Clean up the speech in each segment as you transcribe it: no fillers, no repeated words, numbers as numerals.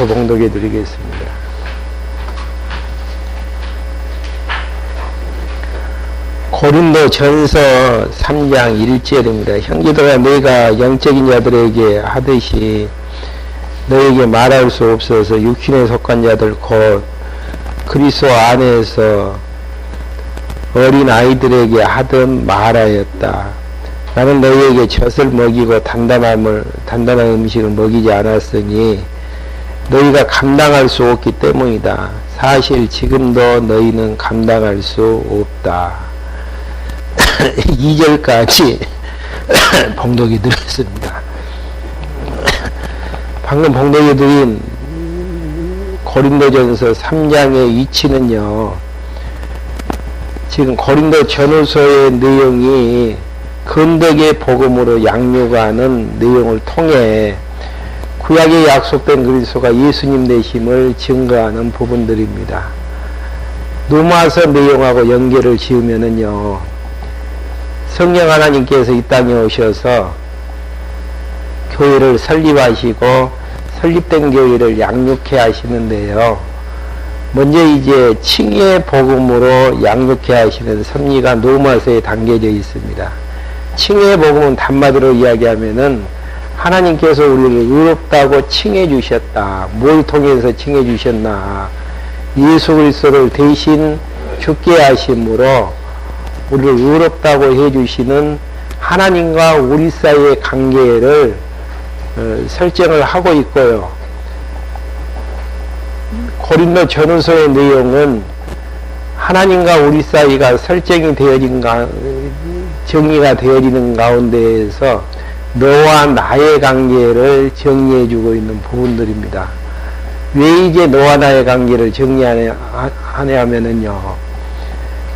봉독해 드리겠습니다. 고린도전서 3장 1절입니다. 형제들아 너희가 영적인 자들에게 하듯이 너희에게 말할 수 없어서 육신에 속한 자들 곧 그리스도 안에서 어린 아이들에게 하듯 말하였다. 나는 너희에게 젖을 먹이고 단단한 음식을 먹이지 않았으니 너희가 감당할 수 없기 때문이다. 사실 지금도 너희는 감당할 수 없다. 2절까지 봉독해 드렸습니다. 방금 봉독해 드린 고린도전서 3장의 위치는요, 지금 고린도 전후서의 내용이 건덕의 복음으로 양육하는 내용을 통해 구약에 약속된 그리스도가 예수님 되심을 증거하는 부분들입니다. 로마서 내용하고 연결을 지으면은요, 성령 하나님께서 이 땅에 오셔서 교회를 설립하시고 설립된 교회를 양육해 하시는데요. 먼저 이제 칭의의 복음으로 양육해 하시는 섭리가 로마서에 담겨져 있습니다. 칭의의 복음은 단마디로 이야기하면은 하나님께서 우리를 의롭다고 칭해 주셨다. 뭘 통해서 칭해 주셨나? 예수 그리스도를 대신 죽게 하심으로 우리를 의롭다고 해주시는 하나님과 우리 사이의 관계를 설정을 하고 있고요. 고린도 전후서의 내용은 하나님과 우리 사이가 설정이 되어진 정리가 되어지는 가운데에서 너와 나의 관계를 정리해주고 있는 부분들입니다. 왜 이제 너와 나의 관계를 정리하냐 하면은요,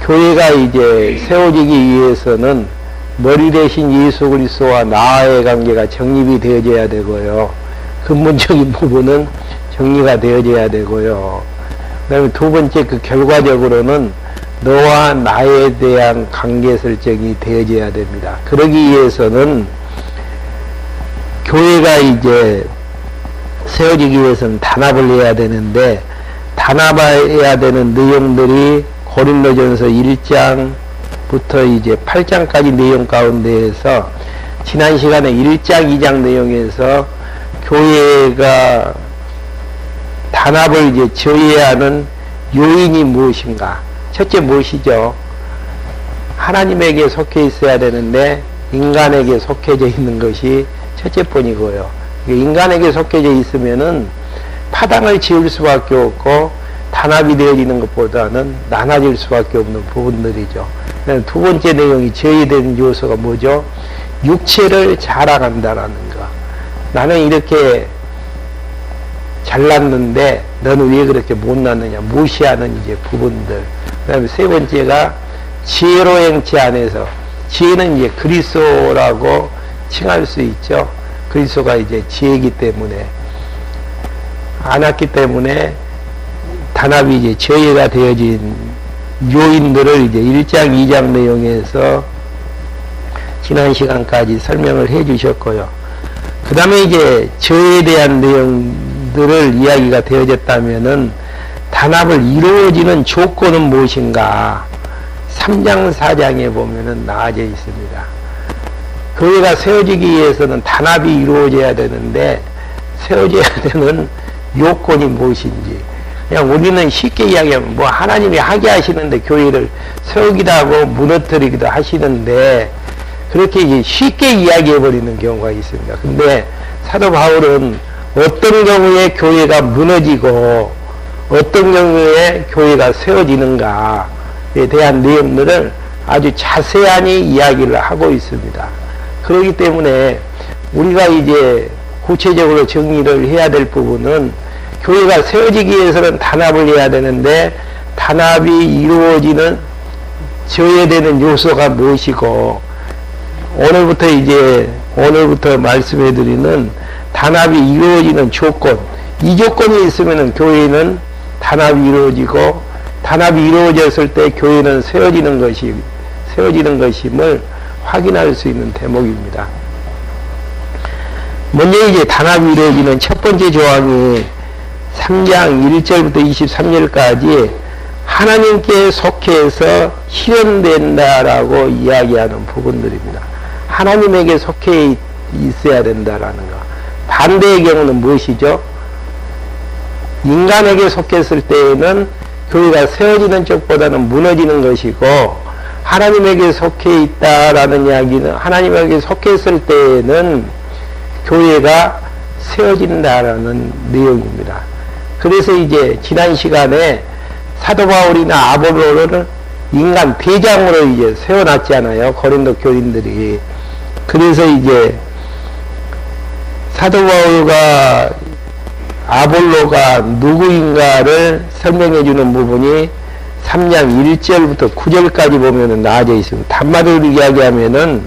교회가 이제 세워지기 위해서는 머리 대신 예수 그리스도와 나의 관계가 정립이 되어져야 되고요. 근본적인 부분은 정리가 되어져야 되고요. 그 다음에 두 번째, 그 결과적으로는 너와 나에 대한 관계 설정이 되어져야 됩니다. 그러기 위해서는 교회가 이제 세워지기 위해서는 단합을 해야 되는데, 단합해야 되는 내용들이 고린도전서 1장부터 이제 8장까지 내용 가운데에서 지난 시간에 1장, 2장 내용에서 교회가 단합을 이제 저해야 하는 요인이 무엇인가? 첫째 무엇이죠? 하나님에게 속해 있어야 되는데 인간에게 속해져 있는 것이 첫째 번이고요. 인간에게 속해져 있으면은 파당을 지을 수밖에 없고 단합이 되어지는 것보다는 나눠질 수밖에 없는 부분들이죠. 두 번째 내용이 저해되는 요소가 뭐죠? 육체를 자랑한다라는 거. 나는 이렇게 잘났는데 너는 왜 그렇게 못났느냐, 무시하는 이제 부분들. 그 다음에 세 번째가 지혜로 행치 안에서, 지혜는 이제 그리스도라고 칭할 수 있죠. 그리스도가 이제 지혜이기 때문에, 안 왔기 때문에 단합이 이제 저해가 되어진 요인들을 이제 1장, 2장 내용에서 지난 시간까지 설명을 해 주셨고요. 그 다음에 이제 저해에 대한 내용들을 이야기가 되어졌다면은 단합을 이루어지는 조건은 무엇인가? 3장, 4장에 보면은 나와져 있습니다. 교회가 세워지기 위해서는 단합이 이루어져야 되는데, 세워져야 되는 요건이 무엇인지. 그냥 우리는 쉽게 이야기하면 뭐 하나님이 하게 하시는데 교회를 세우기도 하고 무너뜨리기도 하시는데, 그렇게 이제 쉽게 이야기해 버리는 경우가 있습니다. 근데 사도 바울은 어떤 경우에 교회가 무너지고 어떤 경우에 교회가 세워지는가에 대한 내용들을 아주 자세하게 이야기를 하고 있습니다. 그렇기 때문에 우리가 이제 구체적으로 정리를 해야 될 부분은, 교회가 세워지기 위해서는 단합을 해야 되는데 단합이 이루어지는 저해되는 요소가 무엇이고, 오늘부터 말씀해 드리는 단합이 이루어지는 조건, 이 조건이 있으면 교회는 단합이 이루어지고, 단합이 이루어졌을 때 교회는 세워지는 것임을 확인할 수 있는 대목입니다. 먼저 이제 단합이 이루어지는 첫 번째 조항이 3장 1절부터 23절까지 하나님께 속해서 실현된다라고 이야기하는 부분들입니다. 하나님에게 속해 있어야 된다라는 거. 반대의 경우는 무엇이죠? 인간에게 속했을 때에는 교회가 세워지는 쪽보다는 무너지는 것이고, 하나님에게 속해 있다라는 이야기는, 하나님에게 속했을 때에는 교회가 세워진다라는 내용입니다. 그래서 이제 지난 시간에 사도 바울이나 아볼로를 인간 대장으로 이제 세워놨잖아요. 고린도 교인들이. 그래서 이제 사도 바울과 아볼로가 누구인가를 설명해 주는 부분이 3장 1절부터 9절까지 보면은 나와져 있습니다. 단마디로 이야기하면은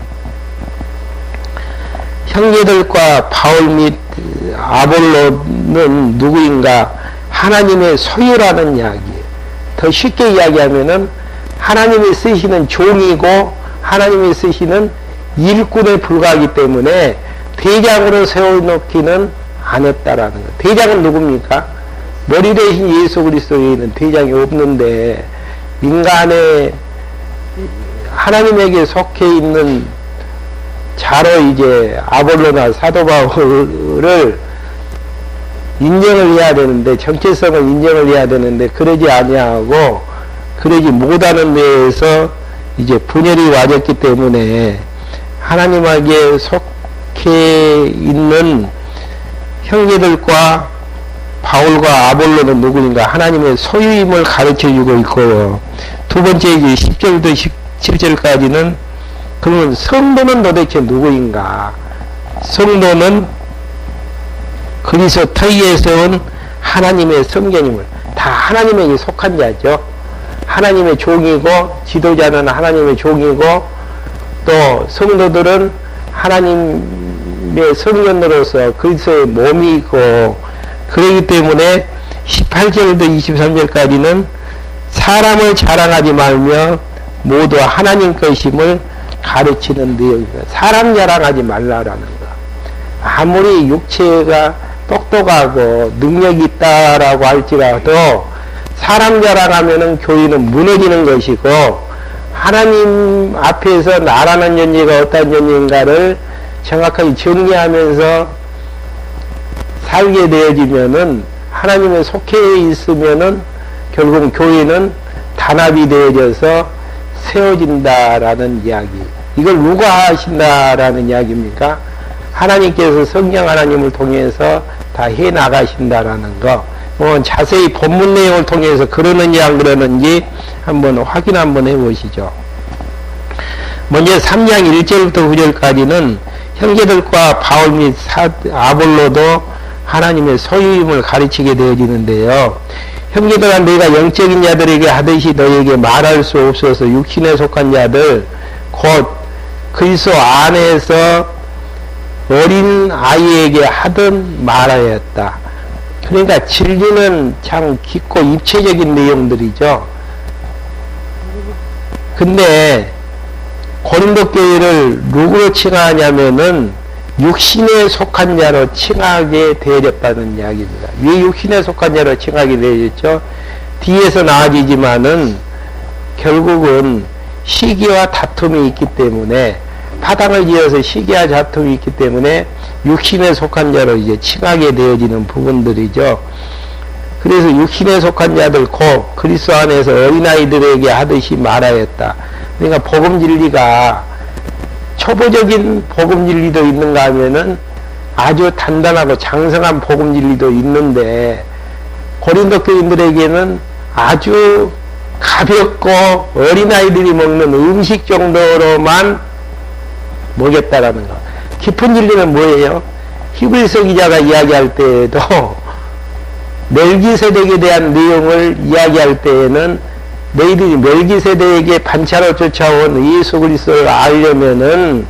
형제들과 바울 및 아볼로는 누구인가? 하나님의 소유라는 이야기예요. 더 쉽게 이야기하면은 하나님이 쓰시는 종이고 하나님이 쓰시는 일꾼에 불과하기 때문에 대장으로 세워놓기는 않았다라는 거. 대장은 누굽니까? 머리 대신 예수 그리스도에는 대장이 없는데, 인간의 하나님에게 속해 있는 자로 이제 아볼로나 사도 바울을 인정을 해야 되는데, 정체성을 인정을 해야 되는데 그러지 아니하고 그러지 못하는 데에서 이제 분열이 와졌기 때문에 하나님에게 속해 있는 형제들과 바울과 아볼로는 누구인가? 하나님의 소유임을 가르쳐 주고 있고, 두 번째 이제 10절부터 17절까지는 그러면 성도는 도대체 누구인가? 성도는 그리스도에 세운 하나님의 성전임을, 다 하나님에게 속한 자죠. 하나님의 종이고, 지도자는 하나님의 종이고, 또 성도들은 하나님의 성전으로서 그리스도의 몸이 있고, 그렇기 때문에 18절부터 23절까지는 사람을 자랑하지 말며 모두 하나님 것임을 가르치는 내용입니다. 사람 자랑하지 말라라는 거. 아무리 육체가 똑똑하고 능력이 있다라고 할지라도 사람 자랑하면은 교회는 무너지는 것이고, 하나님 앞에서 나라는 존재가 어떤 존재인가를 정확하게 정리하면서 살게 되어지면은, 하나님의 속해 있으면은 결국 교회는 단합이 되어져서 세워진다라는 이야기. 이걸 누가 하신다라는 이야기입니까? 하나님께서 성령 하나님을 통해서 다 해 나가신다라는 거. 자세히 본문 내용을 통해서 그러는지 안 그러는지 한번 확인 한번 해보시죠. 먼저 3장 1절부터 9절까지는 형제들과 바울 및 아볼로도 하나님의 소유임을 가르치게 되어지는데요. 형제들아, 너희가 영적인 자들에게 하듯이 너희에게 말할 수 없어서 육신에 속한 자들 곧 그리스도 안에서 어린 아이에게 하던 말하였다. 그러니까 진리는 참 깊고 입체적인 내용들이죠. 근데 고린도 교회를 누구로 칭하냐면은 육신에 속한 자로 칭하게 되어졌다는 이야기입니다. 왜 육신에 속한 자로 칭하게 되어졌죠? 뒤에서 나아지지만은 결국은 시기와 다툼이 있기 때문에, 파당을 지어서 시기와 다툼이 있기 때문에 육신에 속한 자로 이제 칭하게 되어지는 부분들이죠. 그래서 육신에 속한 자들 곧 그리스도 안에서 어린아이들에게 하듯이 말하였다. 그러니까 복음 진리가 초보적인 복음 진리도 있는가 하면은 아주 단단하고 장성한 복음 진리도 있는데, 고린도 교인들에게는 아주 가볍고 어린아이들이 먹는 음식 정도로만 먹였다라는 거. 깊은 진리는 뭐예요? 히브리서 기자가 이야기할 때에도 멜기세덱에 대한 내용을 이야기할 때에는 너희들이 멜기세덱에게 반차로 쫓아온 예수 그리스도를 알려면은,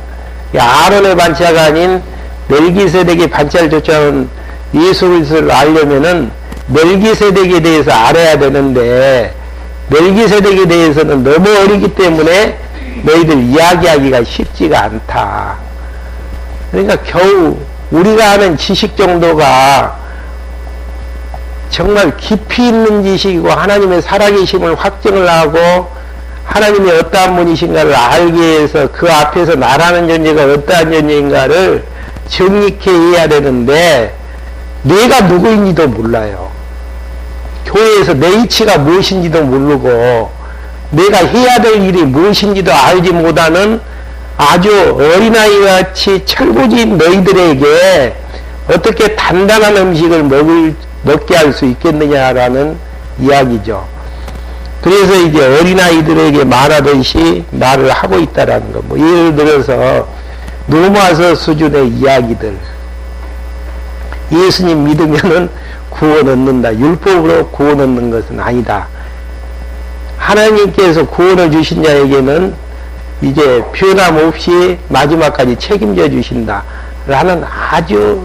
아론의 반차가 아닌 멜기세덱의 반차를 쫓아온 예수 그리스도를 알려면은 멜기세덱에 대해서 알아야 되는데, 멜기세덱에 대해서는 너무 어리기 때문에 너희들 이야기하기가 쉽지가 않다. 그러니까 겨우 우리가 아는 지식 정도가 정말 깊이 있는 지식이고 하나님의 살아계심을 확증을 하고 하나님이 어떠한 분이신가를 알기 위해서 그 앞에서 나라는 존재가 어떠한 존재인가를 정확히 해야 되는데 내가 누구인지도 몰라요. 교회에서 내 위치가 무엇인지도 모르고 내가 해야 될 일이 무엇인지도 알지 못하는 아주 어린아이같이 철부지인 너희들에게 어떻게 단단한 음식을 먹게 할 수 있겠느냐라는 이야기죠. 그래서 이제 어린아이들에게 말하듯이 말을 하고 있다라는 거. 뭐 예를 들어서 노마서 수준의 이야기들. 예수님 믿으면은 구원 얻는다. 율법으로 구원 얻는 것은 아니다. 하나님께서 구원을 주신 자에게는 이제 변함없이 마지막까지 책임져 주신다. 라는 아주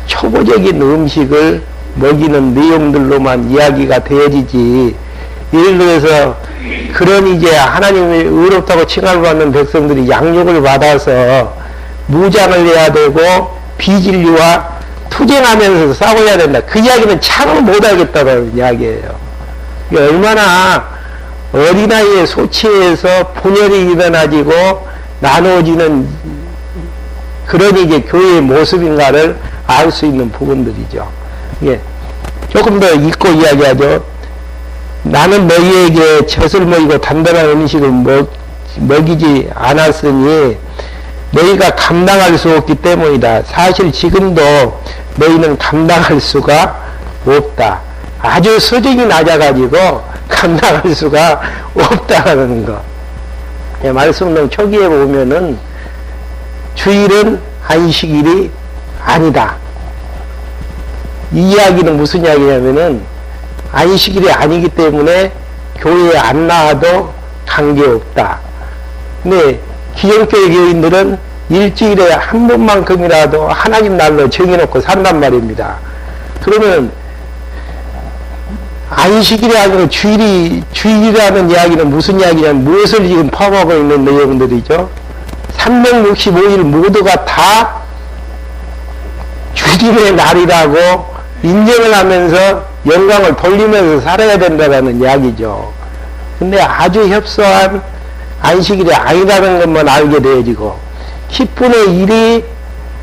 초보적인 음식을 먹이는 내용들로만 이야기가 되어지지. 예를 들어서 그런 이제 하나님의 의롭다고 칭함을 받는 백성들이 양육을 받아서 무장을 해야 되고 비진리와 투쟁하면서 싸워야 된다. 그 이야기는 참 못하겠다는 이야기예요. 얼마나 어린아이의 소치에서 분열이 일어나지고 나누어지는 그런 이제 교회의 모습인가를 알 수 있는 부분들이죠. 예. 조금 더 읽고 이야기하죠. 나는 너희에게 젖을 먹이고 단단한 음식을 먹이지 않았으니 너희가 감당할 수 없기 때문이다. 사실 지금도 너희는 감당할 수가 없다. 아주 수준이 낮아가지고 감당할 수가 없다는 거. 예, 말씀은 초기에 보면은 주일은 안식일이 아니다. 이 이야기는 무슨 이야기냐면은 안식일이 아니기 때문에 교회에 안 나와도 관계없다. 근데 기존교회 교인들은 일주일에 한 번만큼이라도 하나님 날로 정해놓고 산단 말입니다. 그러면 안식일이 아니고 주일이라는 이야기는 무슨 이야기냐면 무엇을 지금 포함하고 있는 내용들이죠. 365일 모두가 다 주님의 날이라고 인정을 하면서 영광을 돌리면서 살아야 된다는 이야기죠. 근데 아주 협소한 안식일이 아니라는 것만 알게 되어지고 10분의 1이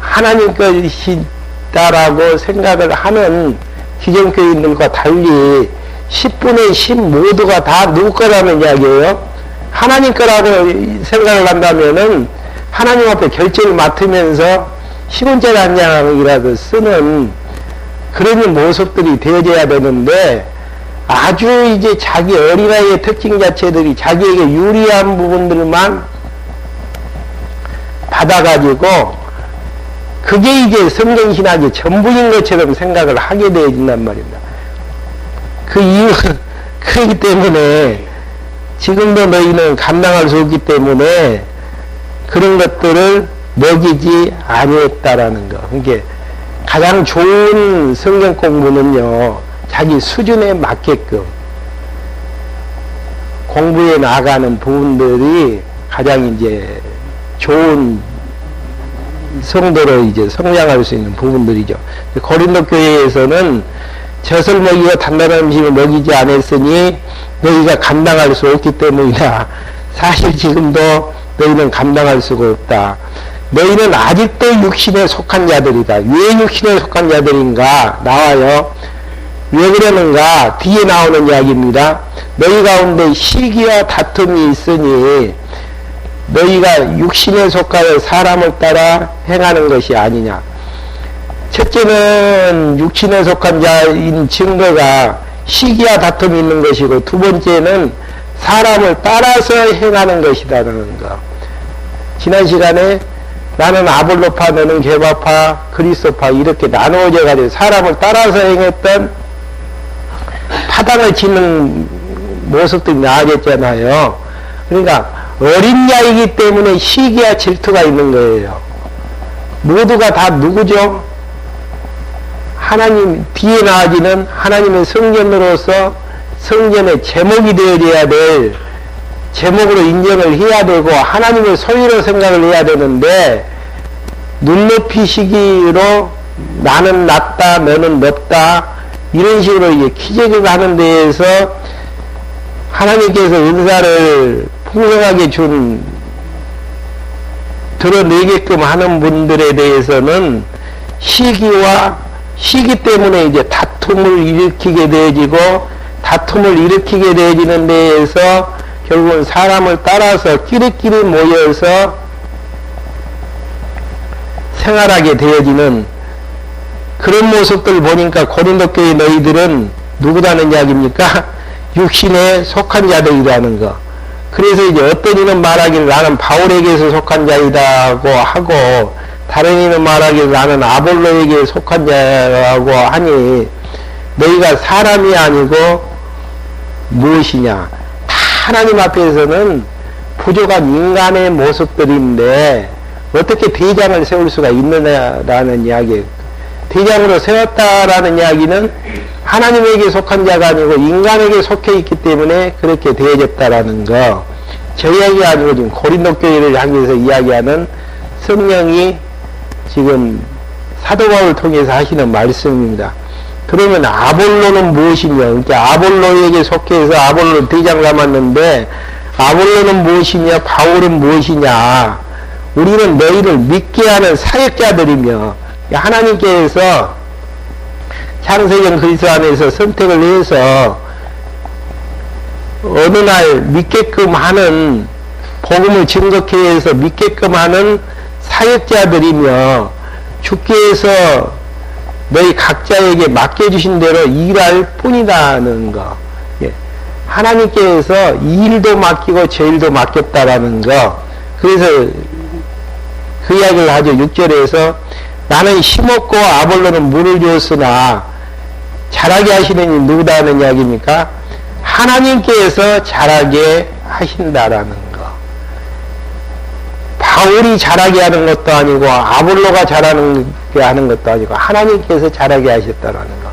하나님 것이다라고 생각을 하는 기존교인들과 달리 10분의 10 모두가 다 누구 거라는 이야기예요. 하나님 거라고 생각을 한다면은 하나님 앞에 결제를 맡으면서 10원짜리 한 장이라도 쓰는 그런 모습들이 되어져야 되는데 아주 이제 자기 어린아이의 특징 자체들이 자기에게 유리한 부분들만 받아가지고 그게 이제 성경신학의 전부인 것처럼 생각을 하게 되어진단 말입니다. 그 이유는 그렇기 때문에 지금도 너희는 감당할 수 없기 때문에 그런 것들을 먹이지 아니했다라는 거. 그게 가장 좋은 성경 공부는요, 자기 수준에 맞게끔 공부해 나가는 부분들이 가장 이제 좋은 성도로 이제 성장할 수 있는 부분들이죠. 고린도 교회에서는 젖을 먹이고 단단한 음식을 먹이지 않았으니 너희가 감당할 수 없기 때문이다. 사실 지금도 너희는 감당할 수가 없다. 너희는 아직도 육신에 속한 자들이다. 왜 육신에 속한 자들인가? 나와요. 왜 그러는가? 뒤에 나오는 이야기입니다. 너희 가운데 시기와 다툼이 있으니 너희가 육신에 속하여 사람을 따라 행하는 것이 아니냐. 첫째는 육신에 속한 자인 증거가 시기와 다툼이 있는 것이고, 두 번째는 사람을 따라서 행하는 것이라는 거. 지난 시간에 나는 아볼로파, 너는 게바파, 그리스도파 이렇게 나누어져 가지고 사람을 따라서 행했던 파당을 치는 모습들이 나아졌잖아요. 그러니까 어린 자이기 때문에 시기와 질투가 있는 거예요. 모두가 다 누구죠? 하나님, 뒤에 나아지는 하나님의 성전으로서 성전의 제목이 되어져야 될 제목으로 인정을 해야 되고 하나님의 소유로 생각을 해야 되는데 눈높이 시기로 나는 낮다, 너는 높다, 이런 식으로 이제 키재기를 하는 데에서 하나님께서 은사를 풍성하게 드러내게끔 하는 분들에 대해서는 시기 때문에 이제 다툼을 일으키게 되어지고, 다툼을 일으키게 되어지는 데에서 결국은 사람을 따라서 끼리끼리 모여서 생활하게 되어지는 그런 모습들 보니까 고린도 교회 너희들은 누구라는 이야기입니까? 육신에 속한 자들이라는 거. 그래서 이제 어떤 이는 말하기를 나는 바울에게서 속한 자이다고 하고, 다른 이는 말하기를 나는 아볼로에게 속한 자라고 하니, 너희가 사람이 아니고 무엇이냐? 다 하나님 앞에서는 부족한 인간의 모습들인데 어떻게 대장을 세울 수가 있느냐라는 이야기. 대장으로 세웠다라는 이야기는 하나님에게 속한 자가 아니고 인간에게 속해 있기 때문에 그렇게 되어졌다라는 거. 저 이야기가 아니고 지금 고린도 교회를 향해서 이야기하는 성령이 지금 사도 바울을 통해서 하시는 말씀입니다. 그러면 아볼로는 무엇이냐? 그러니까 아볼로에게 속해서 아볼로 대장 남았는데 아볼로는 무엇이냐? 바울은 무엇이냐? 우리는 너희를 믿게 하는 사역자들이며, 하나님께서 창세전 그리스도 안에서 선택을 해서 어느 날 믿게끔 하는, 복음을 증거케 해서 믿게끔 하는 사역자들이며, 주께서 너희 각자에게 맡겨주신 대로 일할 뿐이라는 거. 예. 하나님께서 이 일도 맡기고 저 일도 맡겼다라는 거. 그래서 그 이야기를 하죠. 6절에서 나는 심었고 아볼로는 물을 주었으나 자라게 하시는 이 누구다는 이야기입니까? 하나님께서 자라게 하신다라는 거. 바울이 자라게 하는 것도 아니고 아볼로가 자라게 하는 것도 아니고 하나님께서 자라게 하셨다라는 거.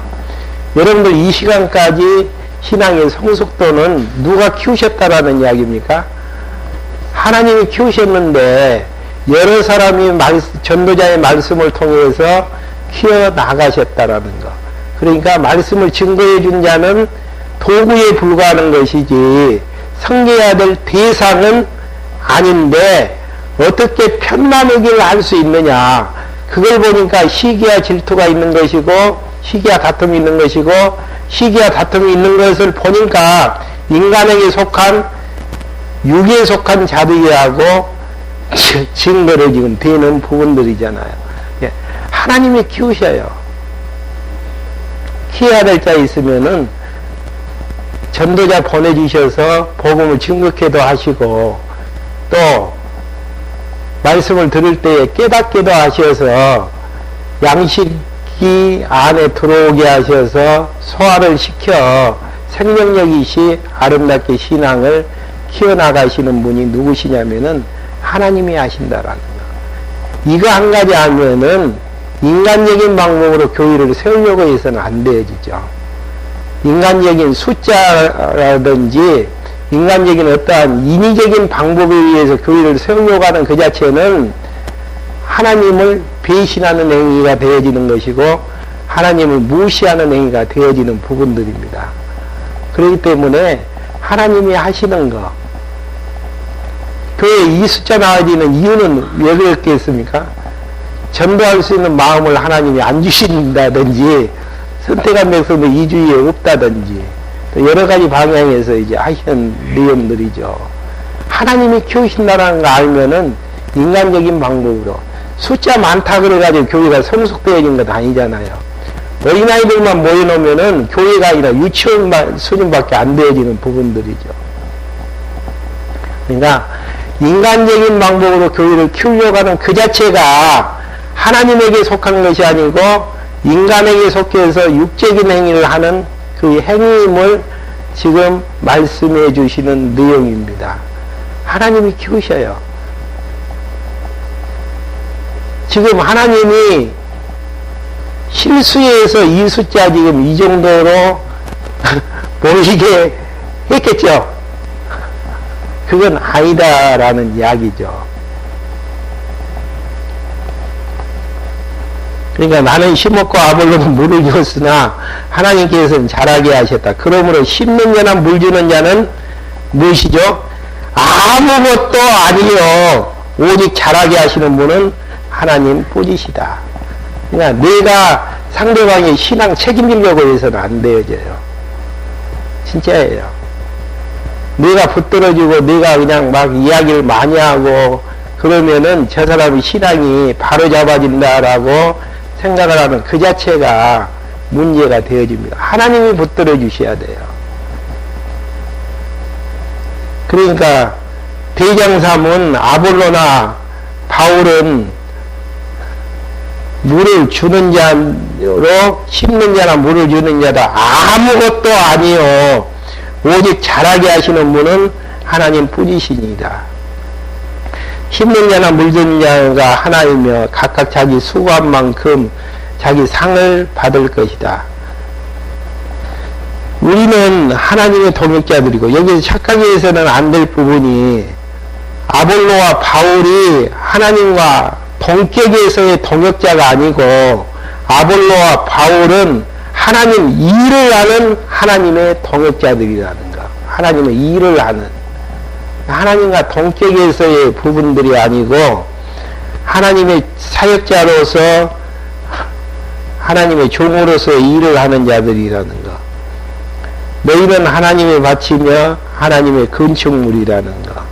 여러분들 이 시간까지 신앙의 성숙도는 누가 키우셨다라는 이야기입니까? 하나님이 키우셨는데 여러 사람이 전도자의 말씀을 통해서 키워나가셨다라는 거. 그러니까 말씀을 증거해 준 자는 도구에 불과하는 것이지 섬겨야 될 대상은 아닌데 어떻게 편나누기를 할 수 있느냐. 그걸 보니까 시기와 질투가 있는 것이고 시기와 다툼이 있는 것이고 시기와 다툼이 있는 것을 보니까 인간에게 속한 육에 속한 자들이라고 증거를 지금 되는 부분들이잖아요. 예. 하나님이 키우셔요. 키워야 될 자 있으면은 전도자 보내주셔서 복음을 증거케도 하시고 또 말씀을 들을 때에 깨닫게도 하셔서 양식이 안에 들어오게 하셔서 소화를 시켜 생명력이시 아름답게 신앙을 키워나가시는 분이 누구시냐면은 하나님이 하신다라는 거. 이거 한 가지 하면은 인간적인 방법으로 교회를 세우려고 해서는 안 되어지죠. 인간적인 숫자라든지 인간적인 어떠한 인위적인 방법에 의해서 교회를 세우려고 하는 그 자체는 하나님을 배신하는 행위가 되어지는 것이고 하나님을 무시하는 행위가 되어지는 부분들입니다. 그렇기 때문에 하나님이 하시는 거, 교회에 이 숫자 나와지는 이유는 왜 그랬겠습니까? 전도할 수 있는 마음을 하나님이 안 주신다든지 선택한 백성도 이 주위에 없다든지 또 여러 가지 방향에서 이제 하시는 내용들이죠. 하나님이 키우신다는 거 알면은 인간적인 방법으로 숫자 많다 그래가지고 교회가 성숙되어진 것 아니잖아요. 어린아이들만 모여놓으면은 교회가 아니라 유치원 수준밖에 안 되어지는 부분들이죠. 그러니까 인간적인 방법으로 교회를 키우려고 하는 그 자체가 하나님에게 속한 것이 아니고 인간에게 속해서 육적인 행위를 하는 그 행위임을 지금 말씀해 주시는 내용입니다. 하나님이 키우셔요. 지금 하나님이 실수해서 이 숫자 지금 이 정도로 모이게 했겠죠. 그건 아니다라는 이야기죠. 그러니까 나는 심었고 아볼로는 물을 주었으나 하나님께서는 자라게 하셨다. 그러므로 심는 자나 물 주는 자는 무엇이죠? 아무것도 아니요 오직 자라게 하시는 분은 하나님 뿐이시다. 그러니까 내가 상대방의 신앙 책임지려고 해서는 안 되어져요. 진짜예요. 내가 붙들어지고 내가 그냥 막 이야기를 많이 하고 그러면은 저 사람의 신앙이 바로 잡아진다라고 생각을 하는 그 자체가 문제가 되어집니다. 하나님이 붙들어 주셔야 돼요. 그러니까 대장삼은 아볼로나 바울은 물을 주는 자로 심는 자나 물을 주는 자다. 아무것도 아니요 오직 자라게 하시는 분은 하나님 뿐이시니이다. 심는 자나 물 주는 자가 하나이며 각각 자기 수고한 만큼 자기 상을 받을 것이다. 우리는 하나님의 동역자들이고 여기서 착각해서는 안 될 부분이 아볼로와 바울이 하나님과 동격에서의 동역자가 아니고 아볼로와 바울은 하나님 일을 하는 하나님의 동역자들이라는 거. 하나님의 일을 하는 하나님과 동격에서의 부분들이 아니고 하나님의 사역자로서 하나님의 종으로서의 일을 하는 자들이라는 거. 너희는 하나님의 밭이며 하나님의 건축물이라는 거.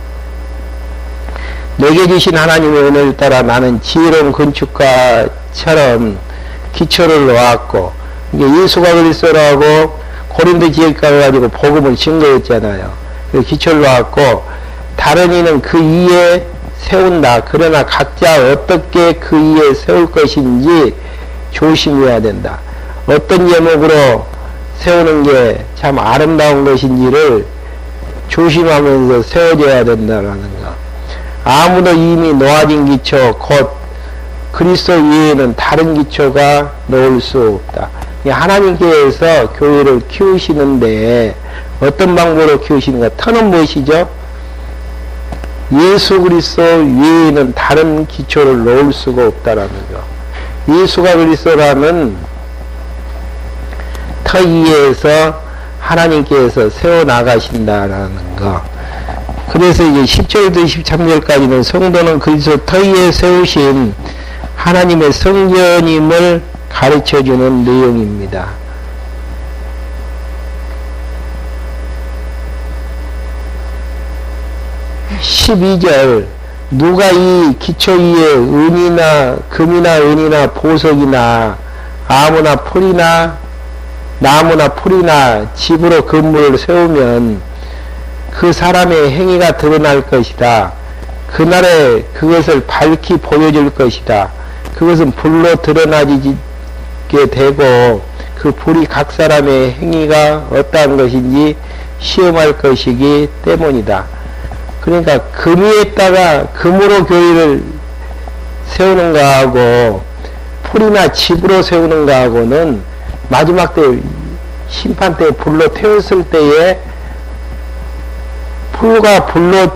내게 주신 하나님의 은혜를 따라 나는 지혜로운 건축가처럼 기초를 놓았고, 이게 예수가 그리스도라고 고린도 지역가를 가지고 복음을 증거했잖아요. 기초를 놓았고 다른 이는 그 위에 세운다. 그러나 각자 어떻게 그 위에 세울 것인지 조심해야 된다. 어떤 제목으로 세우는 게 참 아름다운 것인지를 조심하면서 세워져야 된다는 거. 아무도 이미 놓아진 기초 곧 그리스도 위에는 다른 기초가 놓을 수 없다. 하나님께서 교회를 키우시는데 어떤 방법으로 키우시는가? 터는 무엇이죠? 예수 그리스도 위에는 다른 기초를 놓을 수가 없다라는 거. 예수가 그리스도라는 터 위에서 하나님께서 세워나가신다라는 거. 그래서 이제 10절부터 13절까지는 성도는 그리스도 터 위에 세우신 하나님의 성전임을 가르쳐주는 내용입니다. 12절 누가 이 기초 위에 은이나 금이나 은이나 보석이나 아무나 풀이나 나무나 풀이나 집으로 건물을 세우면 그 사람의 행위가 드러날 것이다. 그날에 그것을 밝히 보여줄 것이다. 그것은 불로 드러나게 되고 그 불이 각 사람의 행위가 어떠한 것인지 시험할 것이기 때문이다. 그러니까 금 위에다가 금으로 교회를 세우는 거하고 풀이나 집으로 세우는 거하고는 마지막 때 심판 때 불로 태웠을 때에 풀과 불로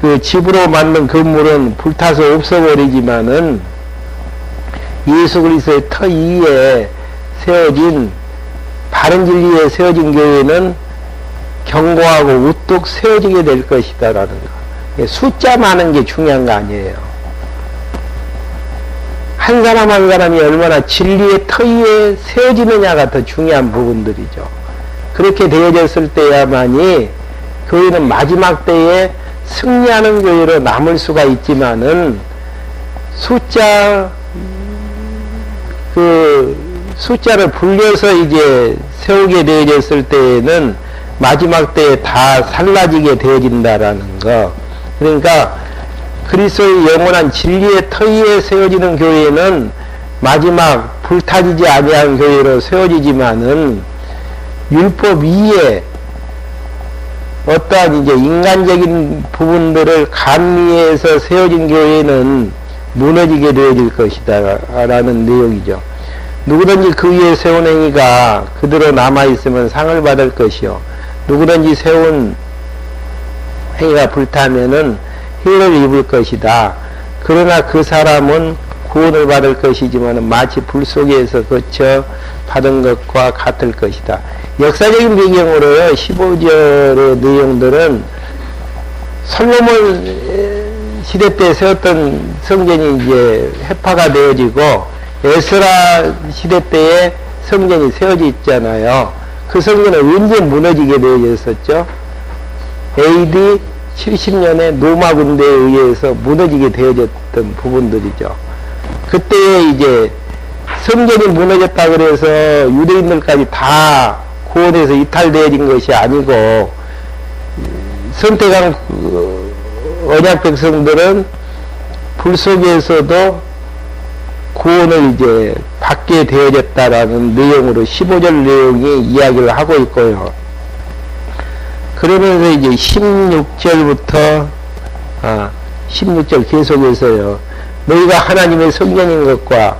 그 집으로 만든 건물은 불타서 없어버리지만은 예수 그리스도의 터 위에 세워진 바른 진리에 세워진 교회는 견고하고 우뚝 세워지게 될 것이다라는 거. 숫자 많은 게 중요한 거 아니에요. 한 사람 한 사람이 얼마나 진리의 터 위에 세워지느냐가 더 중요한 부분들이죠. 그렇게 되어졌을 때야만이 교회는 마지막 때에 승리하는 교회로 남을 수가 있지만은 숫자를 불려서 이제 세우게 되어졌을 때에는 마지막 때에 다 살라지게 되어진다라는 거. 그러니까 그리스도의 영원한 진리의 터 위에 세워지는 교회는 마지막 불타지지 아니한 교회로 세워지지만은 율법 위에 어떠한 이제 인간적인 부분들을 감리해서 세워진 교회는 무너지게 되어질 것이다 라는 내용이죠. 누구든지 그 위에 세운 행위가 그대로 남아있으면 상을 받을 것이요 누구든지 세운 행위가 불타면은 해를 입을 것이다. 그러나 그 사람은 구원을 받을 것이지만 마치 불 속에서 거쳐 받은 것과 같을 것이다. 역사적인 배경으로요, 15절의 내용들은 솔로몬 시대 때 세웠던 성전이 이제 회파가 되어지고 에스라 시대 때에 성전이 세워져 있잖아요. 그 성전은 언제 무너지게 되어졌었죠? AD 70년에 로마 군대에 의해서 무너지게 되어졌던 부분들이죠. 그때에 이제 성전이 무너졌다 그래서 유대인들까지 다 구원에서 이탈되어진 것이 아니고 선택한 언약 백성들은 불 속에서도 구원을 이제 받게 되어졌다라는 내용으로 15절 내용이 이야기를 하고 있고요. 그러면서 이제 16절부터 16절 계속해서요. 너희가 하나님의 성전인 것과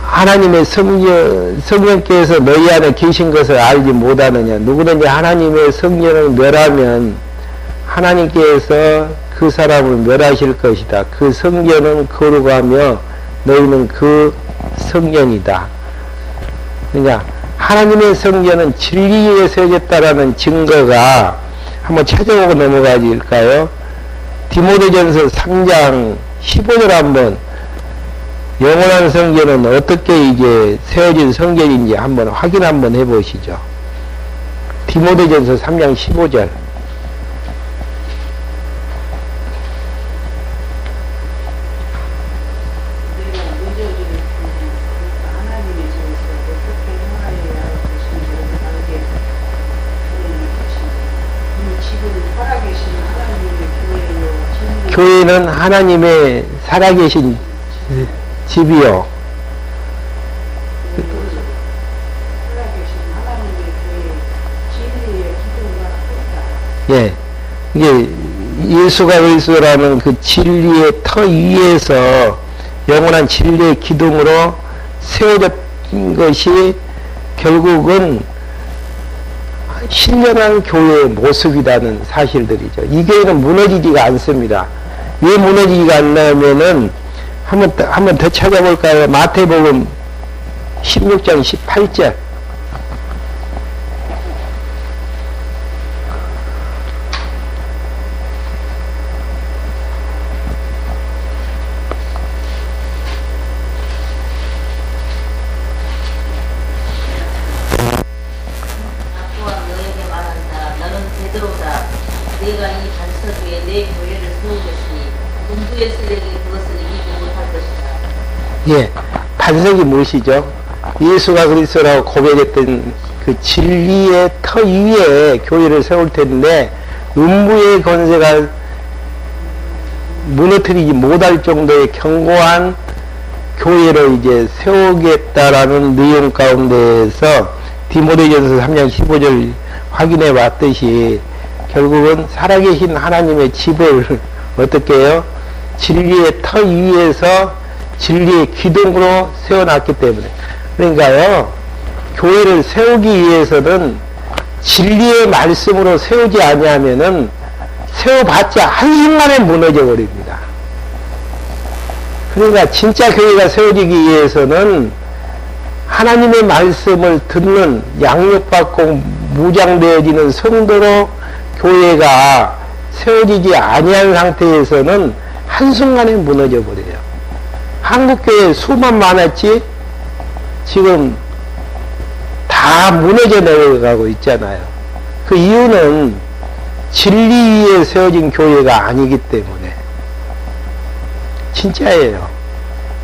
하나님의 성령께서 너희 안에 계신 것을 알지 못하느냐. 누구든지 하나님의 성령을 멸하면 하나님께서 그 사람을 멸하실 것이다. 그 성전은 거룩하며 너희는 그 성전이다. 그러니까 하나님의 성전은 진리에 세워졌다라는 증거가 한번 찾아보고 넘어가질까요? 디모데전서 3장 15절 한번 영원한 성전은 어떻게 이제 세워진 성전인지 한번 확인 한번 해보시죠. 디모데전서 3장 15절. 교회는 하나님의 살아계신 집이요. 예. 이게 예수가 그리스도라는 그 진리의 터 위에서 영원한 진리의 기둥으로 세워진 것이 결국은 신령한 교회의 모습이라는 사실들이죠. 이 교회는 무너지지가 않습니다. 왜 무너지지가 않냐면은 한번 더 찾아볼까요? 마태복음 16장 18절. 내가 이 반석 위에 내 교회를 세우겠으니 음부의 세력이 그것을 이기지 못할 것이다. 예, 반석이 무엇이죠? 예수가 그리스도라고 고백했던 그 진리의 터 위에 교회를 세울 텐데 음부의 권세가 무너뜨리지 못할 정도의 견고한 교회를 이제 세우겠다라는 내용 가운데에서 디모데전서 3장 15절 확인해 봤듯이 결국은 살아계신 하나님의 집을 어떻게 해요? 진리의 터 위에서 진리의 기둥으로 세워놨기 때문에. 그러니까요, 교회를 세우기 위해서는 진리의 말씀으로 세우지 아니하면은 세워봤자 한순간에 무너져 버립니다. 그러니까 진짜 교회가 세워지기 위해서는 하나님의 말씀을 듣는 양육받고 무장되어지는 성도로 교회가 세워지지 아니한 상태에서는 한순간에 무너져 버려요. 한국교회 수만 많았지 지금 다 무너져 내려가고 있잖아요. 그 이유는 진리 위에 세워진 교회가 아니기 때문에. 진짜예요.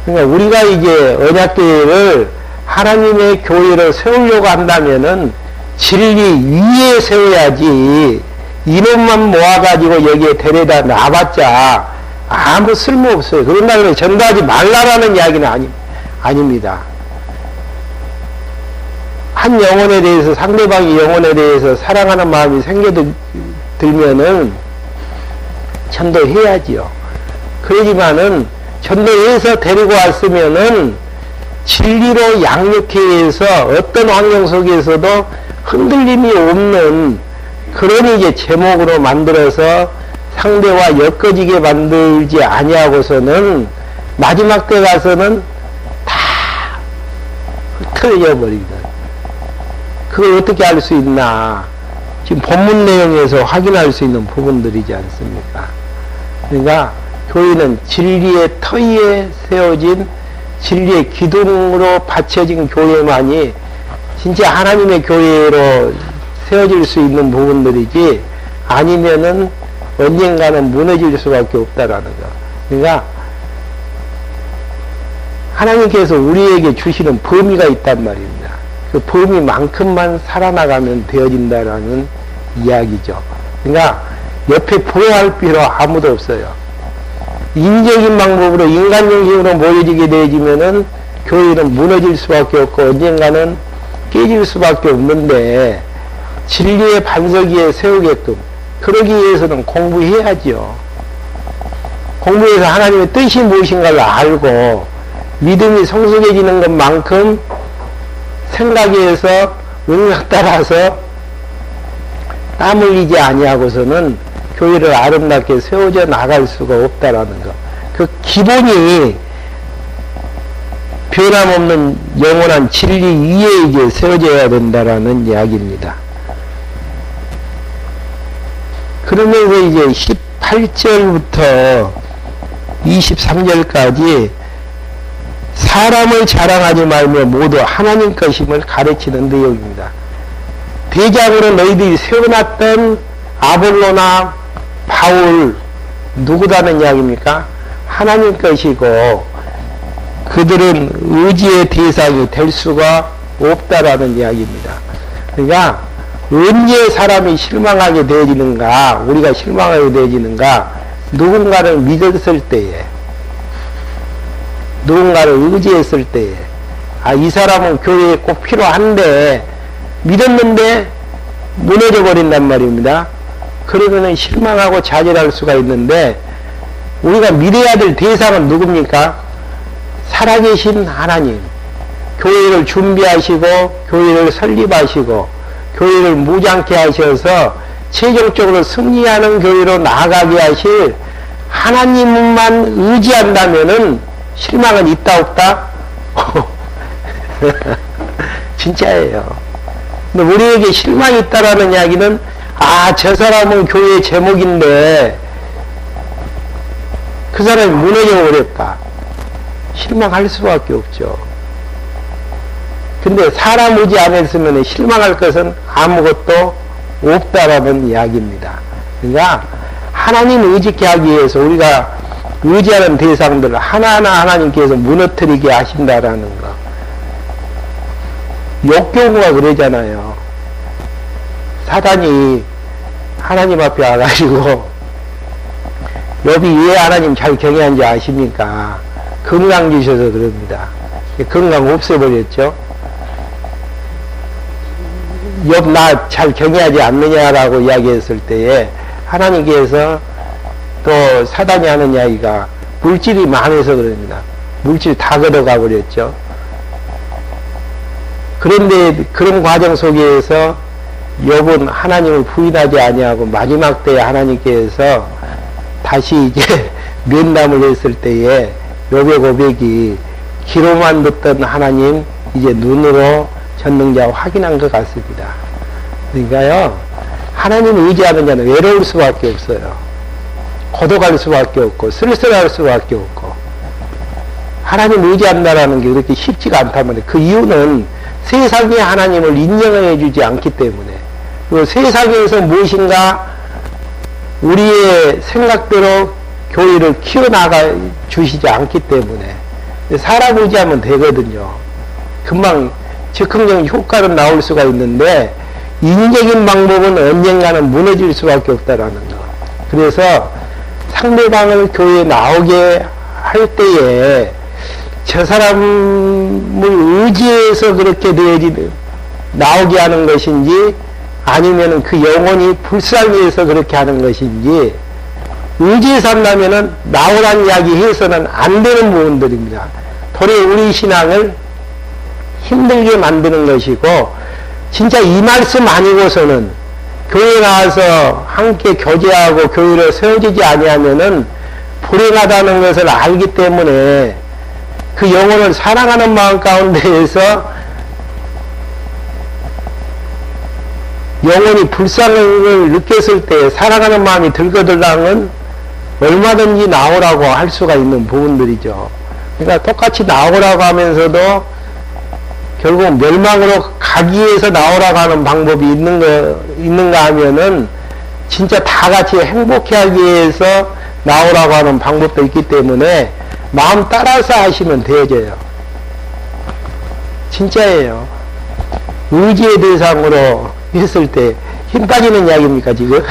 그러니까 우리가 이제 언약교회를 하나님의 교회로 세우려고 한다면은 진리 위에 세워야지 인원만 모아가지고 여기에 데려다 놔봤자 아무 쓸모없어요. 그런다고 해서 전도하지 말라라는 이야기는 아닙니다. 한 영혼에 대해서 상대방의 영혼에 대해서 사랑하는 마음이 생겨들면은 전도해야지요. 그러지만은 전도해서 데리고 왔으면은 진리로 양육해 해서 어떤 환경 속에서도 흔들림이 없는 그런 이제 제목으로 만들어서 상대와 엮어지게 만들지 아니하고서는 마지막 때 가서는 다 흩어져 버립니다. 그걸 어떻게 알 수 있나? 지금 본문 내용에서 확인할 수 있는 부분들이지 않습니까? 그러니까 교회는 진리의 터위에 세워진 진리의 기둥으로 받쳐진 교회만이 진짜 하나님의 교회로 세워질 수 있는 부분들이지, 아니면은 언젠가는 무너질 수밖에 없다라는 거. 그러니까 하나님께서 우리에게 주시는 범위가 있단 말입니다. 그 범위만큼만 살아나가면 되어진다라는 이야기죠. 그러니까 옆에 보호할 필요 아무도 없어요. 인적인 방법으로 인간적 힘으로 모여지게 되어지면은 교회는 무너질 수밖에 없고 언젠가는 깨질 수밖에 없는데, 진리의 반석 위에 세우게끔 그러기 위해서는 공부해야죠. 공부해서 하나님의 뜻이 무엇인가를 알고 믿음이 성숙해지는 것만큼 생각에서 응력 따라서 땀 흘리지 아니하고서는 교회를 아름답게 세워져 나갈 수가 없다라는 것. 그 기본이 변함없는 영원한 진리 위에 이제 세워져야 된다라는 이야기입니다. 그러면서 이제 18절부터 23절까지 사람을 자랑하지 말며 모두 하나님 것임을 가르치는 내용입니다. 대장으로 너희들이 세워놨던 아볼로나 바울 누구다는 이야기입니까? 하나님 것이고 그들은 의지의 대상이 될 수가 없다라는 이야기입니다. 그러니까 언제 사람이 실망하게 되어지는가, 우리가 실망하게 되어지는가, 누군가를 믿었을 때에, 누군가를 의지했을 때에, 아, 이 사람은 교회에 꼭 필요한데 믿었는데 무너져 버린단 말입니다. 그러면은 실망하고 좌절할 수가 있는데, 우리가 믿어야 될 대상은 누굽니까? 살아계신 하나님, 교회를 준비하시고 교회를 설립하시고 교회를 무장케 하셔서 최종적으로 승리하는 교회로 나아가게 하실 하나님만 의지한다면은 실망은 있다 없다? 진짜예요. 근데 우리에게 실망이 있다라는 이야기는, 아, 저 사람은 교회의 제목인데 그 사람이 무너져 버렸다. 실망할 수밖에 없죠. 근데 사람 의지 안 했으면 실망할 것은 아무것도 없다라는 이야기입니다. 그러니까 하나님 의지케 하기 위해서 우리가 의지하는 대상들을 하나하나 하나님께서 무너뜨리게 하신다라는 거. 욥교가 그러잖아요. 사단이 하나님 앞에 와가지고, 욥이 왜 하나님 잘 경외한지 아십니까? 건강 주셔서 그럽니다. 건강 없애버렸죠. 욥 나 잘 경외하지 않느냐라고 이야기했을 때에 하나님께서 또 사단이 하는 이야기가 물질이 많아서 그럽니다. 물질 다 걷어가 버렸죠. 그런데 그런 과정 속에서 욥은 하나님을 부인하지 아니하고 마지막 때에 하나님께서 다시 이제 면담을 했을 때에 욥의 고백이 귀로만 듣던 하나님 이제 눈으로 전능자 확인한 것 같습니다. 그러니까요, 하나님을 의지하는 자는 외로울 수밖에 없어요. 고독할 수밖에 없고 쓸쓸할 수밖에 없고, 하나님 의지한다라는 게 그렇게 쉽지가 않단 말이에요. 그 이유는 세상이 하나님을 인정해 주지 않기 때문에, 그리고 세상에서 무엇인가 우리의 생각대로 교회를 키워나가 주시지 않기 때문에 사람 의지하면 되거든요. 금방 즉흥적인 효과는 나올 수가 있는데 인적인 방법은 언젠가는 무너질 수밖에 없다라는 거. 그래서 상대방을 교회에 나오게 할 때에 저 사람을 의지해서 그렇게 나오게 하는 것인지, 아니면은 그 영혼이 불쌍해서 그렇게 하는 것인지, 의지해서 한다면은 나오란 이야기 해서는 안 되는 부분들입니다. 도리어 우리 신앙을 힘들게 만드는 것이고, 진짜 이 말씀 아니고서는 교회 나와서 함께 교제하고 교회를 세워지지 아니하면은 불행하다는 것을 알기 때문에 그 영혼을 사랑하는 마음 가운데에서 영혼이 불쌍을 느꼈을 때 사랑하는 마음이 들거들랑은 얼마든지 나오라고 할 수가 있는 부분들이죠. 그러니까 똑같이 나오라고 하면서도 결국 멸망으로 가기 위해서 나오라고 하는 방법이 있는가 하면은 진짜 다 같이 행복해 하기 위해서 나오라고 하는 방법도 있기 때문에 마음 따라서 하시면 되어져요. 진짜예요. 의지의 대상으로 했을 때 힘 빠지는 이야기입니까 지금?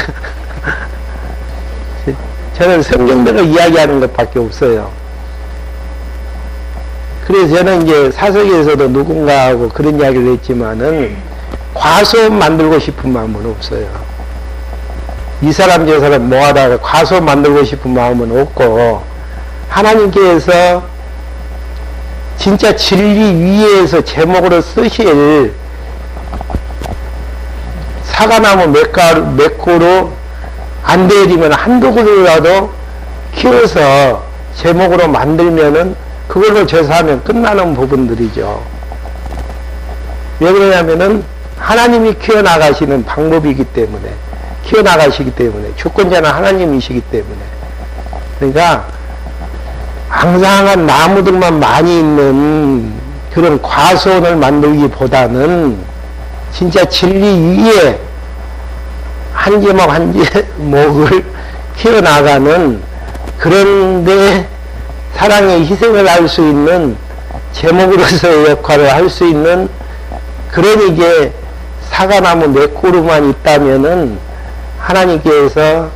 저는 성경대로 이야기하는 것밖에 없어요. 그래서 저는 이제 사석에서도 누군가하고 그런 이야기를 했지만은 과수원 만들고 싶은 마음은 없어요. 이 사람 저 사람 모아다가 과수원 만들고 싶은 마음은 없고, 하나님께서 진짜 진리 위에서 제목으로 쓰실 사과나무 몇 그루 안 되어지면 한두 그루라도 키워서 제목으로 만들면은 그걸로 제사하면 끝나는 부분들이죠. 왜 그러냐면은 하나님이 키워나가시는 방법이기 때문에, 키워나가시기 때문에, 주권자는 하나님이시기 때문에. 그러니까 앙상한 나무들만 많이 있는 그런 과수원을 만들기보다는 진짜 진리 위에 한 제목 한 제목을 키워나가는, 그런데 사랑의 희생을 할 수 있는 제목으로서의 역할을 할 수 있는 그런 이게 사과나무 몇 그루만 있다면은 하나님께서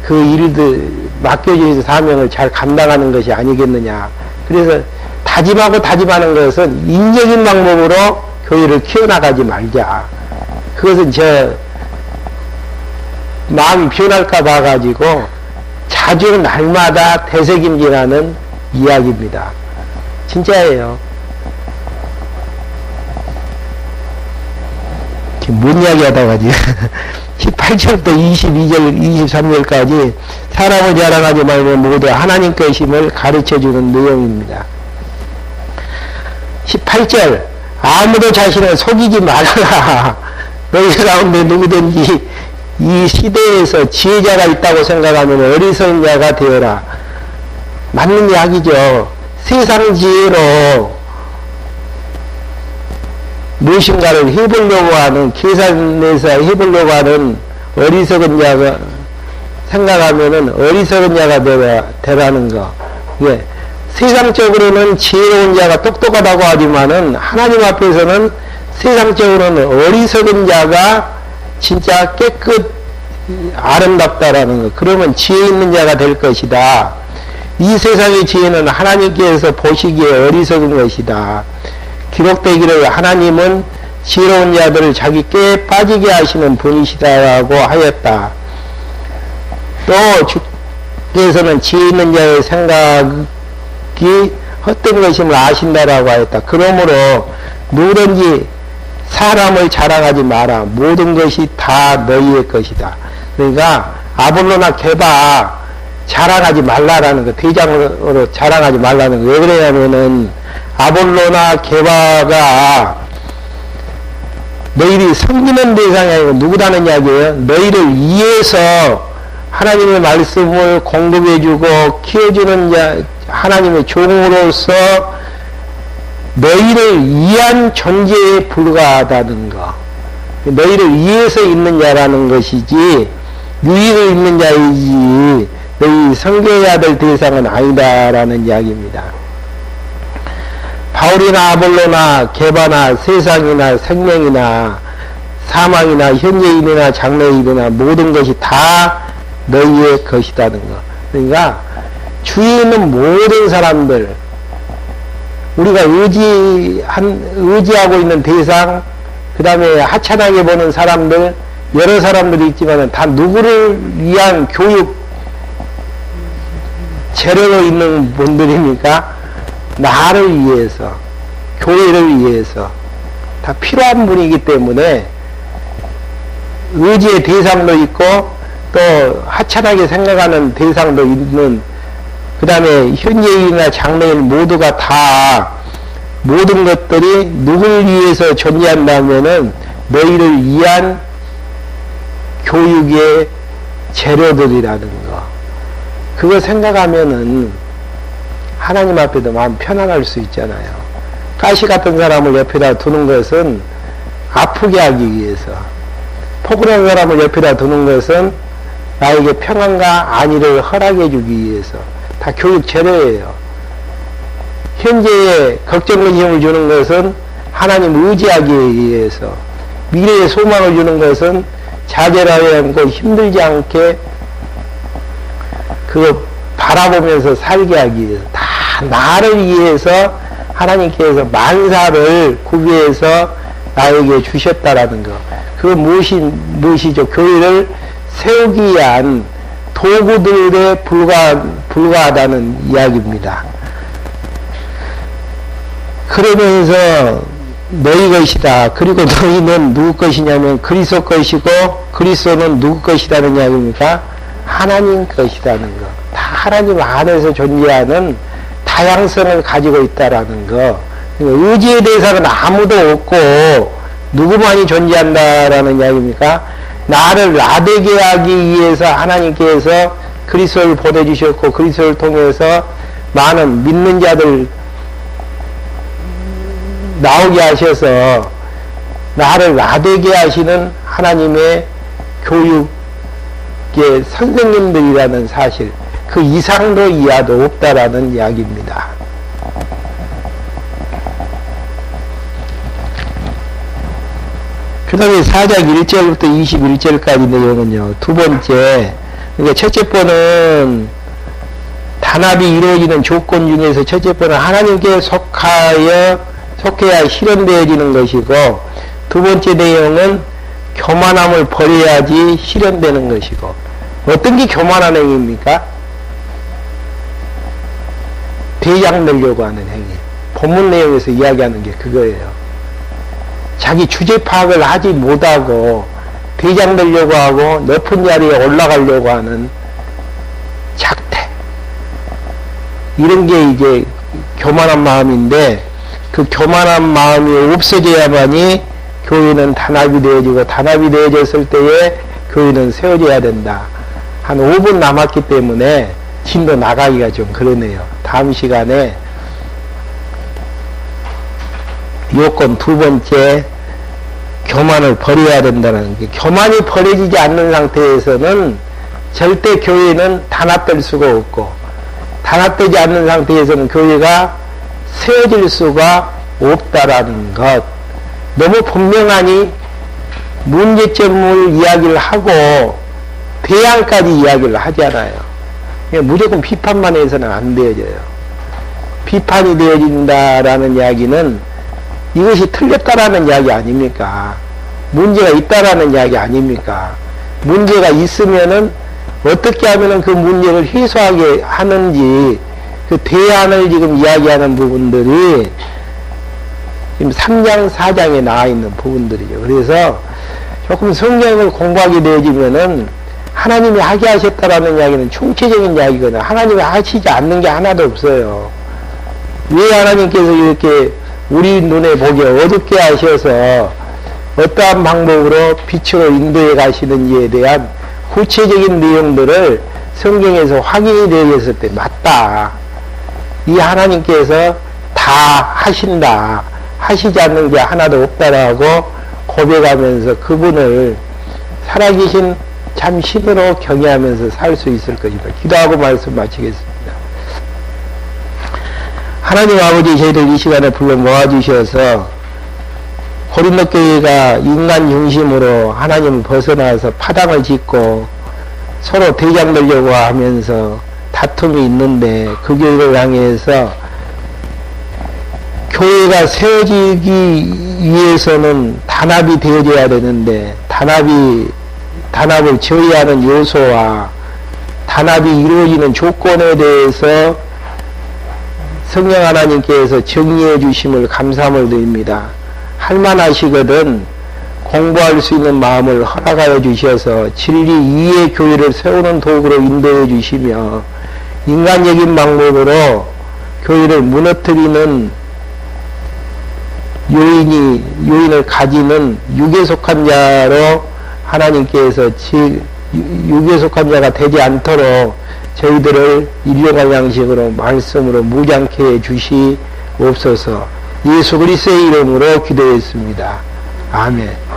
그 일들 맡겨주신 사명을 잘 감당하는 것이 아니겠느냐. 그래서 다짐하고 다짐하는 것은 인적인 방법으로 교회를 키워나가지 말자. 그것은 저 마음이 변할까 봐가지고 자주 날마다 되새김질하는 이야기입니다. 진짜예요. 뭔 이야기 하다가 지금 18절부터 22절, 23절까지 사람을 자랑하지 말고 모두 하나님 것임을 가르쳐주는 내용입니다. 18절, 아무도 자신을 속이지 말아라. 너희 가운데 누구든지 이 시대에서 지혜자가 있다고 생각하면 어리석은 자가 되어라. 맞는 이야기죠. 세상 지혜로 무엇인가를 해보려고 하는, 계산해서 해보려고 하는 어리석은 자가 생각하면은 어리석은 자가 되라는 거. 예. 세상적으로는 지혜로운 자가 똑똑하다고 하지만은 하나님 앞에서는 세상적으로는 어리석은 자가 진짜 깨끗 아름답다라는 거. 그러면 지혜 있는 자가 될 것이다. 이 세상의 지혜는 하나님께서 보시기에 어리석은 것이다. 기록되기를 하나님은 지혜로운 자들을 자기 꾀에 빠지게 하시는 분이시다라고 하였다. 또 주께서는 지혜 있는 자의 생각이 헛된 것임을 아신다라고 하였다. 그러므로 누구든지 사람을 자랑하지 마라. 모든 것이 다 너희의 것이다. 그러니까 아볼로나 게바 자랑하지 말라라는 거, 대장으로 자랑하지 말라는 거. 왜 그러냐면은 아볼로나 게바가 너희들이 섬기는 대상이 아니고 누구라는 이야기예요? 너희를 위해서 하나님의 말씀을 공급해주고 키워주는 자, 하나님의 종으로서 너희를 위한 존재에 불과하다는 거. 너희를 위해서 있는 자라는 것이지 유익을 있는 자이지 너희 섬겨야 될 대상은 아니다라는 이야기입니다. 바울이나 아볼로나 게바나 세상이나 생명이나 사망이나 현재일이나 장래일이나 모든 것이 다 너희의 것이라는 거. 그러니까 주위에 있는 모든 사람들, 우리가 의지하고 있는 대상, 그 다음에 하찮하게 보는 사람들, 여러 사람들이 있지만 다 누구를 위한 교육 재료로 있는 분들이니까 나를 위해서, 교회를 위해서 다 필요한 분이기 때문에 의지의 대상도 있고 또 하찮하게 생각하는 대상도 있는, 그 다음에 현재인이나 장래인 모두가 다 모든 것들이 누굴 위해서 존재한다면은 너희를 위한 교육의 재료들이라는 거. 그거 생각하면은 하나님 앞에도 마음 편안할 수 있잖아요. 가시 같은 사람을 옆에다 두는 것은 아프게 하기 위해서, 포근한 사람을 옆에다 두는 것은 나에게 평안과 안위를 허락해 주기 위해서, 다 교육 재료예요. 현재의 걱정 근심을 주는 것은 하나님 의지하기 위해서, 미래의 소망을 주는 것은 자제하지 않고 힘들지 않게 그거 바라보면서 살게 하기 위해서, 다 나를 위해서 하나님께서 만사를 구비해서 나에게 주셨다라는 거. 그거 무엇이죠? 교회를 세우기 위한 도구들에 불과하다는 이야기입니다. 그러면서 너희 것이다. 그리고 너희는 누구 것이냐면 그리스도 것이고, 그리스도는 누구 것이라는 이야기입니까? 하나님 것이라는 거. 다 하나님 안에서 존재하는 다양성을 가지고 있다라는 거. 의지의 대상은 아무도 없고 누구만이 존재한다라는 이야기입니까? 나를 나되게 하기 위해서 하나님께서 그리스도를 보내주셨고, 그리스도를 통해서 많은 믿는 자들 나오게 하셔서 나를 나되게 하시는 하나님의 교육의 선생님들이라는 사실, 그 이상도 이하도 없다라는 이야기입니다. 그 다음에 4장 1절부터 21절까지 내용은요, 두 번째, 그러니까 첫째 번은 단합이 이루어지는 조건 중에서 첫째 번은 하나님께 속해야 실현되어지는 것이고, 두 번째 내용은 교만함을 버려야지 실현되는 것이고. 어떤 게 교만한 행위입니까? 대장 되려고 하는 행위. 본문 내용에서 이야기하는 게 그거예요. 자기 주제 파악을 하지 못하고 대장 되려고 하고 높은 자리에 올라가려고 하는 작태. 이런 게 이제 교만한 마음인데, 그 교만한 마음이 없어져야만이 교회는 단합이 되어지고, 단합이 되어졌을 때에 교회는 세워져야 된다. 한 5분 남았기 때문에 진도 나가기가 좀 그러네요. 다음 시간에 요건 두 번째, 교만을 버려야 된다는 게, 교만이 버려지지 않는 상태에서는 절대 교회는 단합될 수가 없고, 단합되지 않는 상태에서는 교회가 세워질 수가 없다라는 것. 너무 분명하니 문제점을 이야기를 하고 대안까지 이야기를 하잖아요. 무조건 비판만 해서는 안 되어져요. 비판이 되어진다라는 이야기는 이것이 틀렸다라는 이야기 아닙니까? 문제가 있다라는 이야기 아닙니까? 문제가 있으면은 어떻게 하면은 그 문제를 해소하게 하는지, 그 대안을 지금 이야기하는 부분들이 지금 3장, 4장에 나와 있는 부분들이죠. 그래서 조금 성경을 공부하게 되어지면은 하나님이 하게 하셨다라는 이야기는 총체적인 이야기거든요. 하나님이 하시지 않는 게 하나도 없어요. 왜 하나님께서 이렇게 우리 눈에 보기에 어둡게 하셔서 어떠한 방법으로 빛으로 인도해 가시는지에 대한 구체적인 내용들을 성경에서 확인이 되었을 때, 맞다. 이 하나님께서 다 하신다. 하시지 않는 게 하나도 없다라고 고백하면서 그분을 살아계신 참 신으로 경외하면서 살 수 있을 것이다. 기도하고 말씀 마치겠습니다. 하나님 아버지, 저희들 이 시간에 불러 모아주셔서 고린도 교회가 인간 중심으로 하나님을 벗어나서 파당을 짓고 서로 대장되려고 하면서 다툼이 있는데, 그 교회를 향해서 교회가 세워지기 위해서는 단합이 되어져야 되는데, 단합을 저해하는 요소와 단합이 이루어지는 조건에 대해서 성령 하나님께서 정리해 주심을 감사함을 드립니다. 할만하시거든 공부할 수 있는 마음을 허락하여 주셔서 진리 이의 교회를 세우는 도구로 인도해 주시며 인간적인 방법으로 교회를 무너뜨리는 요인을 가지는 육에 속한 자로 하나님께서 육에 속한 자가 되지 않도록 저희들을 일용할 양식으로 말씀으로 무장케 해 주시옵소서. 예수 그리스도의 이름으로 기도했습니다. 아멘.